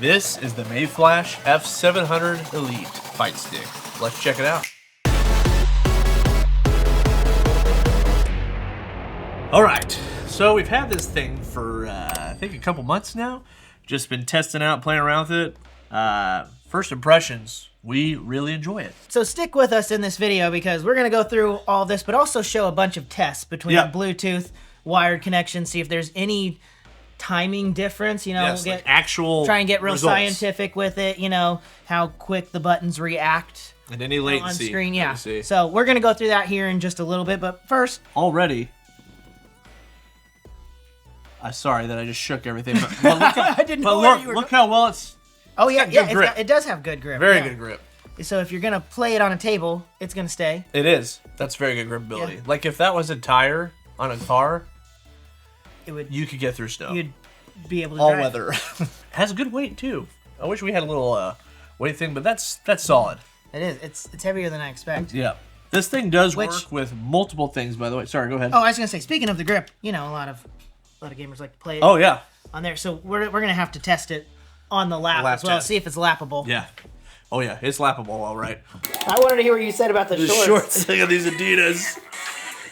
This is the Mayflash F700 Elite Fight Stick. Let's check it out. All right, so we've had this thing for I think a couple months now. Just been testing out, playing around with it. First impressions, we really enjoy it. So stick with us in this video because we're going to go through all this, but also show a bunch of tests between Bluetooth, wired connections, see if there's any timing difference, you know, yes, like actual try and get real results. Scientific with it, you know, how quick the buttons react. And any latency. On screen, yeah. So we're going to go through that here in just a little bit, but first. Already. Sorry that I just shook everything, but look how, I didn't know look how well it's. Oh yeah, yeah, it does have good grip. Very good grip. So if you're gonna play it on a table, it's gonna stay. It is. That's very good gripability. Yeah. Like if that was a tire on a car, you could get through snow. You'd be able to all drive. weather. Has a good weight too. I wish we had a little weight thing, but that's solid. It is. It's heavier than I expect. Yeah. This thing does work with multiple things, by the way. Sorry, go ahead. Oh, I was gonna say, speaking of the grip, you know, a lot of gamers like to play it. Oh yeah. On there, so we're gonna have to test it on the lap as well, see if it's lappable. Yeah. Oh yeah, it's lappable, all right. I wanted to hear what you said about the shorts. Look at these Adidas.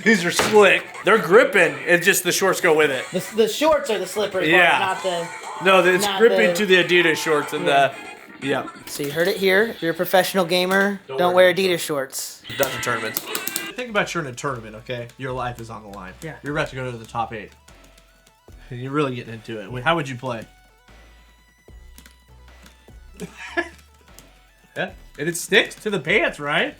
These are slick. They're gripping. It's just the shorts go with it. The shorts are the slippery part, not the. No, it's gripping to the Adidas shorts and the. Yeah. So you heard it here. If you're a professional gamer, don't wear Adidas shorts. Not in tournaments. Think about you're in a tournament, okay? Your life is on the line. Yeah. You're about to go to the top 8. And you're really getting into it. How would you play? Yeah, and it sticks to the pants, right?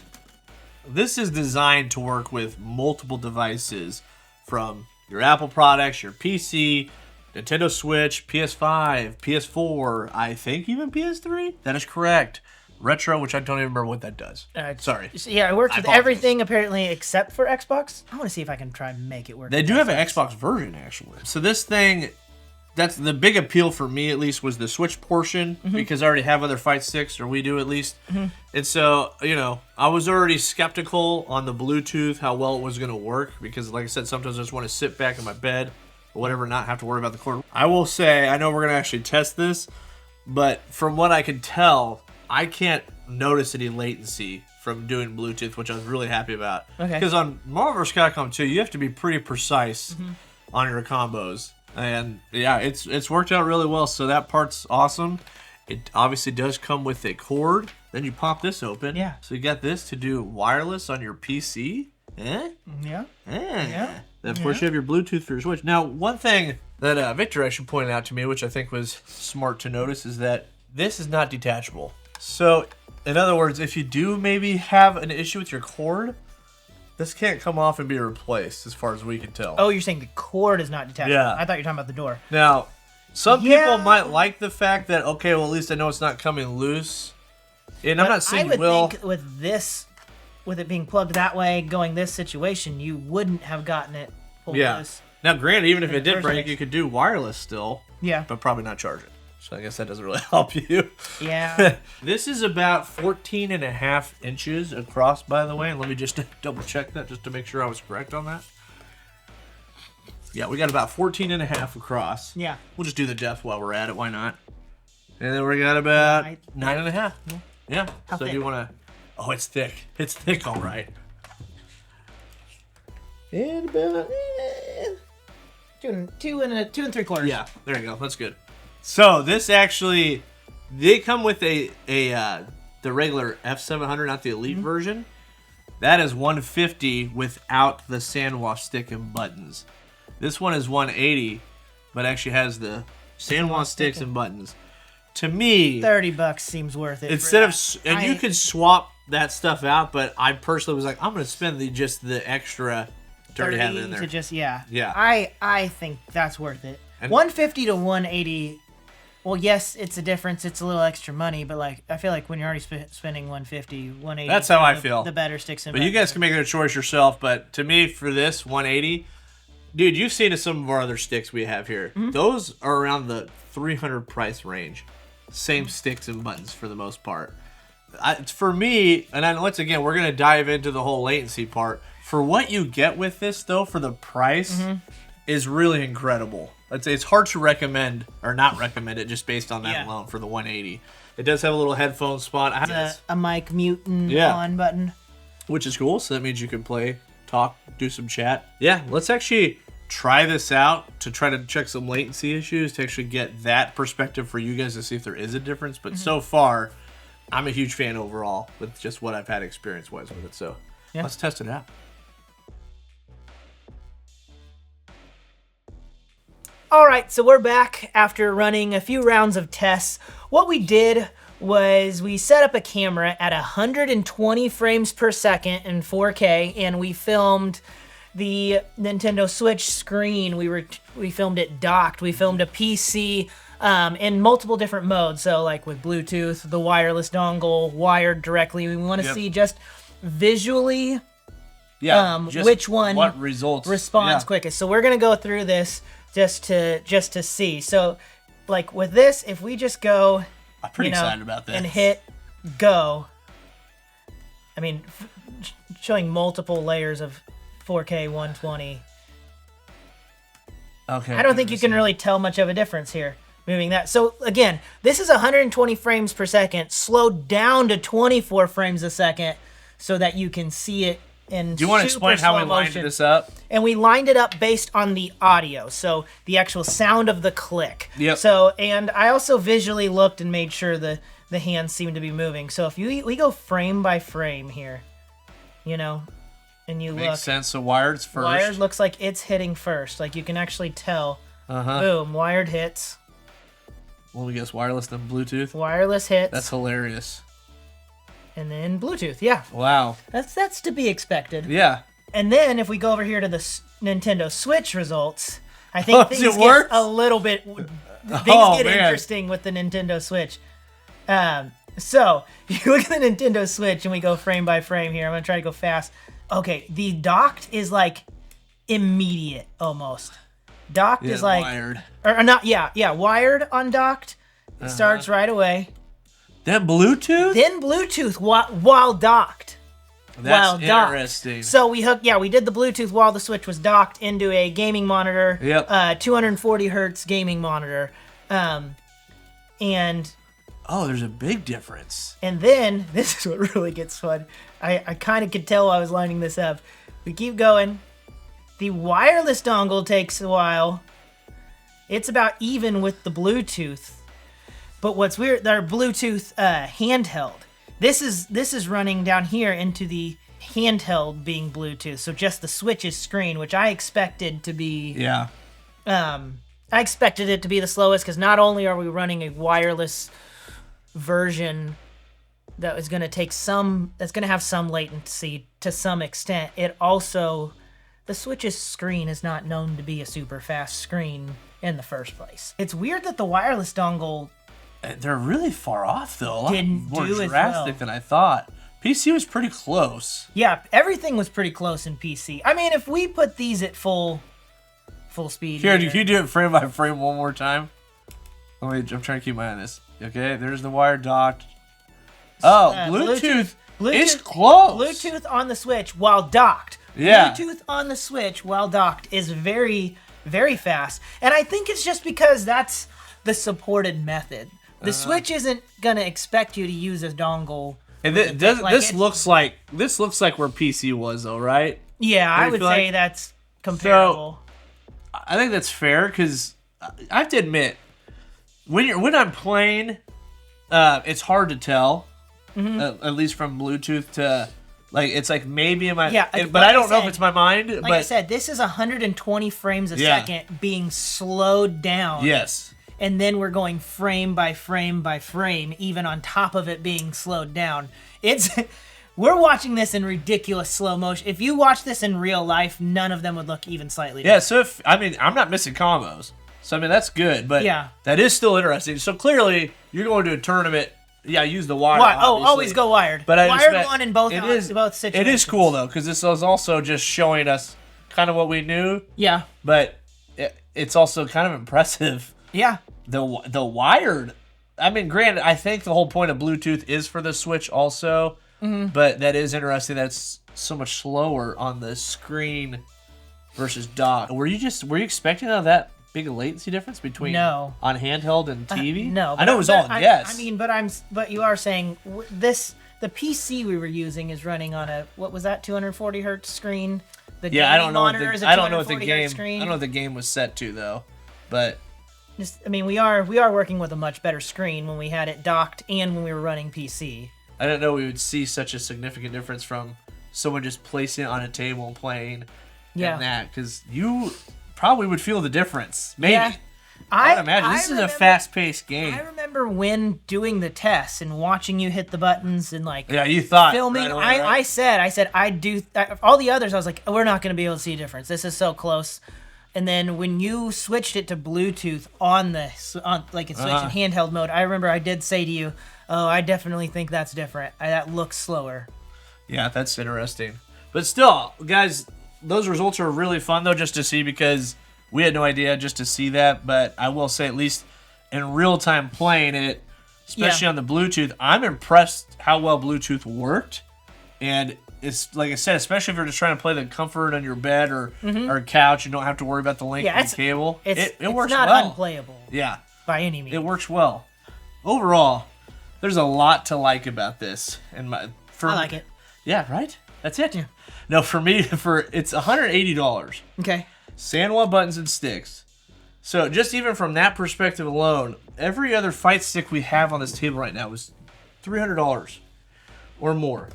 This is designed to work with multiple devices from your Apple products, your PC, Nintendo Switch, PS5, PS4, I think even PS3. That is correct. Retro, which I don't even remember what that does. Sorry. Yeah, it works with everything apparently except for Xbox. I want to see if I can try and make it work. They do have an Xbox version, actually. So this thing, that's the big appeal for me, at least, was the Switch portion, because I already have other fight sticks, or we do at least. And so, you know, I was already skeptical on the Bluetooth, how well it was going to work, because like I said, sometimes I just want to sit back in my bed or whatever, not have to worry about the cord. I will say, I know we're going to actually test this, but from what I can tell, I can't notice any latency from doing Bluetooth, which I was really happy about. Okay. Because on Marvel vs. Capcom 2, you have to be pretty precise on your combos. And yeah, it's worked out really well, so that part's awesome. It obviously does come with a cord. Then you pop this open. Yeah. So you got this to do wireless on your PC. Eh? Yeah. Yeah. Then of course you have your Bluetooth for your Switch. Now, one thing that Victor actually pointed out to me, which I think was smart to notice, is that this is not detachable. So, in other words, if you do maybe have an issue with your cord, this can't come off and be replaced, as far as we can tell. Oh, you're saying the cord is not detachable? Yeah. I thought you were talking about the door. Now, some people might like the fact that, okay, well, at least I know it's not coming loose. And I'm not saying you will. I would think with this, with it being plugged that way, going this situation, you wouldn't have gotten it pulled loose. Now, granted, even if it did break, you could do wireless still. Yeah. But probably not charge it. So I guess that doesn't really help you. Yeah. This is about 14.5 inches across, by the way. And let me just double check that just to make sure I was correct on that. Yeah, we got about 14.5 across. Yeah. We'll just do the depth while we're at it. Why not? And then we got about 9.5. Yeah. How thick? Do you want to... Oh, it's thick. It's thick, all right. And about... Two and 3/4. Yeah, there you go. That's good. So this actually, they come with the regular F700, not the Elite version. That is $150 without the sand wash stick and buttons. This one is $180, but actually has the sand wash sticks and buttons. To me, $30 seems worth it. Instead of, and you could swap that stuff out, but I personally was like, I'm going to spend just the extra to already have it in there. To just, yeah. I think that's worth it. And $150 to $180. Well, yes, it's a difference. It's a little extra money, but like I feel like when you're already spending $150, $180. That's how I feel. The better sticks in. But you guys can make a choice yourself. But to me, for this $180, dude, you've seen some of our other sticks we have here. Those are around the $300 price range. Same sticks and buttons for the most part. For me, and once again, we're gonna dive into the whole latency part. For what you get with this, though, for the price, is really incredible. It's hard to recommend or not recommend it just based on that alone for the 180. It does have a little headphone spot. I have a mic mute and on button. Which is cool, so that means you can play, talk, do some chat. Yeah, let's actually try this out to try to check some latency issues to actually get that perspective for you guys to see if there is a difference. But so far, I'm a huge fan overall with just what I've had experience-wise with it. So let's test it out. All right, so we're back after running a few rounds of tests. What we did was we set up a camera at 120 frames per second in 4K, and we filmed the Nintendo Switch screen. We filmed it docked. We filmed a PC in multiple different modes. So like with Bluetooth, the wireless dongle, wired directly. We want to see just visually which one responds quickest. So we're gonna go through this just to see. So like with this, if we just go, I'm pretty excited about this, and hit go. I mean, showing multiple layers of 4K 120. Okay. I don't think you can really tell much of a difference here moving that. So again, this is 120 frames per second, slowed down to 24 frames a second so that you can see it in. Do you want to explain how we lined this up? And we lined it up based on the audio, so the actual sound of the click. Yep. So, and I also visually looked and made sure the hands seem to be moving. So if we go frame by frame here, you know, and you look. Makes sense. So wired's first. Wired looks like it's hitting first. Like you can actually tell. Boom, wired hits. Well, we guess wireless then Bluetooth. Wireless hits. That's hilarious. And then Bluetooth, yeah. Wow. That's to be expected. Yeah. And then if we go over here to the Nintendo Switch results, I think things get a little bit interesting with the Nintendo Switch. So you look at the Nintendo Switch and we go frame by frame here. I'm gonna try to go fast. Okay, the docked is like immediate almost. Docked is like wired. Or not, wired on docked. It starts right away. Then Bluetooth? Then Bluetooth while docked. That's interesting. So we did the Bluetooth while the Switch was docked into a gaming monitor. Yep. 240 hertz gaming monitor. And oh, there's a big difference. And then this is what really gets fun. I kind of could tell while I was lining this up. We keep going. The wireless dongle takes a while. It's about even with the Bluetooth. But what's weird, our Bluetooth handheld. This is running down here into the handheld being Bluetooth. So just the Switch's screen, which I expected to be. Yeah. I expected it to be the slowest because not only are we running a wireless version that is going to have some latency to some extent, it also, the Switch's screen is not known to be a super fast screen in the first place. It's weird that the wireless dongle. They're really far off, though. A lot more do drastic than I thought. PC was pretty close. Yeah, everything was pretty close in PC. I mean, if we put these at full speed. Here, can you do it frame by frame one more time? I'm trying to keep my eye on this. Okay, there's the wire docked. Oh, Bluetooth is close. Bluetooth on the Switch while docked. Yeah. Bluetooth on the Switch while docked is very, very fast. And I think it's just because that's the supported method. The Switch isn't gonna expect you to use a dongle. And this looks like where PC was, though, right? Yeah, I would say that's comparable. So, I think that's fair because I have to admit, when I'm playing, it's hard to tell, at least from Bluetooth to. Like, it's like maybe in my... Yeah, but I don't know if it's my mind. Like I said, this is 120 frames a second being slowed down. Yes. And then we're going frame by frame by frame, even on top of it being slowed down. We're watching this in ridiculous slow motion. If you watch this in real life, none of them would look even slightly different. Yeah, so I'm not missing combos. So, that's good, but that is still interesting. So, clearly, you're going to a tournament... Yeah, use the wire. Always go wired. But wired one in both situations. It is cool, though, because this is also just showing us kind of what we knew. Yeah. But it's also kind of impressive. Yeah. The wired. Granted, I think the whole point of Bluetooth is for the Switch also. Mm-hmm. But that is interesting that it's so much slower on the screen versus dock. Were you expecting that big a latency difference between on handheld and TV? No, I know it was all yes. I mean, but you are saying the PC we were using is running on a, what was that, 240 hertz screen? I don't know. I don't know what the game was set to though, but I mean, we are working with a much better screen when we had it docked and when we were running PC. I didn't know we would see such a significant difference from someone just placing it on a table and playing. And that, because you probably would feel the difference. Maybe. Yeah. I imagine this is a fast-paced game. I remember when doing the tests and watching you hit the buttons and you thought filming. Right away, right? I said all the others. I was like, we're not going to be able to see a difference. This is so close. And then when you switched it to Bluetooth on it's switched in handheld mode, I remember I did say to you, "Oh, I definitely think that's different. That looks slower." Yeah, that's interesting. But still, guys, those results are really fun though, just to see, because we had no idea just to see that. But I will say, at least in real time playing it, especially on the Bluetooth, I'm impressed how well Bluetooth worked. And it's like I said, especially if you're just trying to play the comfort on your bed or couch, you don't have to worry about the length of the cable. It works well. It's not unplayable. Yeah, by any means. It works well. Overall, there's a lot to like about this. And I like it. Yeah, right. That's it. Yeah. No, for me, it's $180. Okay. Sanwa buttons and sticks. So just even from that perspective alone, every other fight stick we have on this table right now is $300 or more.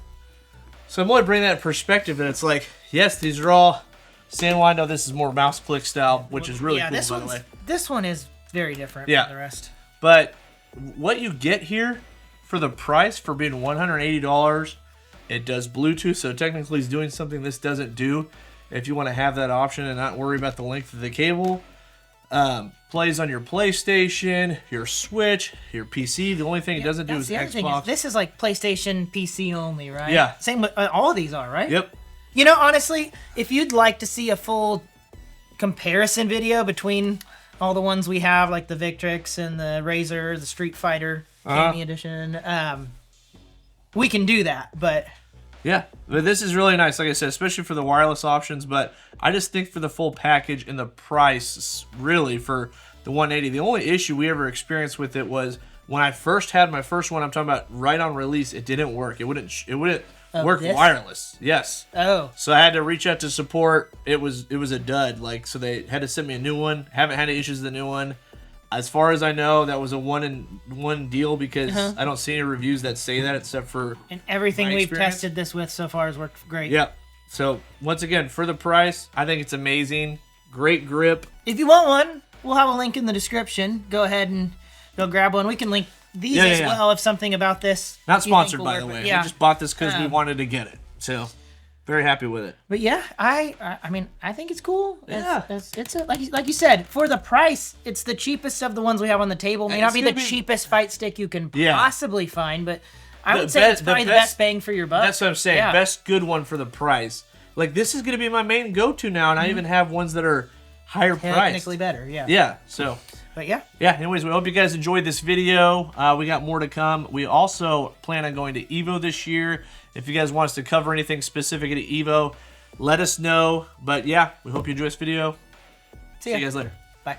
So I'm only bringing that in perspective, and it's like, yes, these are all Sanwa. I know this is more mouse click style, which is really cool, by the way. This one is very different from the rest. But what you get here for the price, for being $180, it does Bluetooth, so technically it's doing something this doesn't do. If you want to have that option and not worry about the length of the cable, plays on your PlayStation, your Switch, your PC. The only thing it doesn't do is Xbox. This is like PlayStation PC only, right? Yeah. Same with all of these are, right? Yep. You know, honestly, if you'd like to see a full comparison video between all the ones we have, like the Victrix and the Razer, the Street Fighter Family Edition, we can do that, but... Yeah, but this is really nice, like I said, especially for the wireless options, but I just think for the full package and the price, really, for the 180, the only issue we ever experienced with it was when I first had my first one, I'm talking about right on release, it didn't work. It wouldn't work wireless. Yes. Oh. So I had to reach out to support. It was a dud. So they had to send me a new one. Haven't had any issues with the new one. As far as I know, that was a one-in-one deal, because I don't see any reviews that say that, except for and everything we've tested this with so far has worked great. Yep. So once again, for the price, I think it's amazing. Great grip. If you want one, we'll have a link in the description. Go ahead and go grab one. We can link these as well if something about this. Not sponsored, by the way. Yeah. We just bought this because we wanted to get it. So very happy with it. But yeah, I mean, I think it's cool. Yeah. It's like you said, for the price, it's the cheapest of the ones we have on the table. It may not be the cheapest fight stick you can possibly find, but I would say it's probably the best bang for your buck. That's what I'm saying. Yeah. Best good one for the price. Like, this is going to be my main go-to now, and I even have ones that are higher priced. Technically better, yeah. Yeah, so... But yeah. Yeah, anyways, we hope you guys enjoyed this video. We got more to come. We also plan on going to EVO this year. If you guys want us to cover anything specific at EVO, let us know. But yeah, we hope you enjoy this video. See you guys later. Bye.